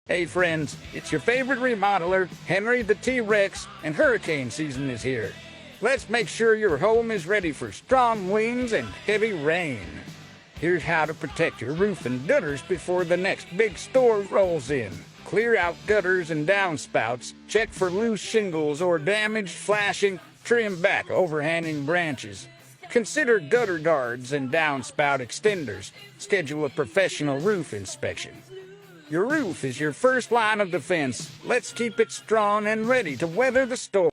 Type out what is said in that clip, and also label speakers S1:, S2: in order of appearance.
S1: Hey friends, it's your favorite remodeler, Henry the T-Rex, and hurricane season is here. Let's make sure your home is ready for strong winds and heavy rain. Here's how to protect your roof and gutters before the next big storm rolls in. Clear out gutters and downspouts, check for loose shingles or damaged flashing, trim back overhanging branches. Consider gutter guards and downspout extenders. Schedule a professional roof inspection. Your roof is your first line of defense. Let's keep it strong and ready to weather the storm.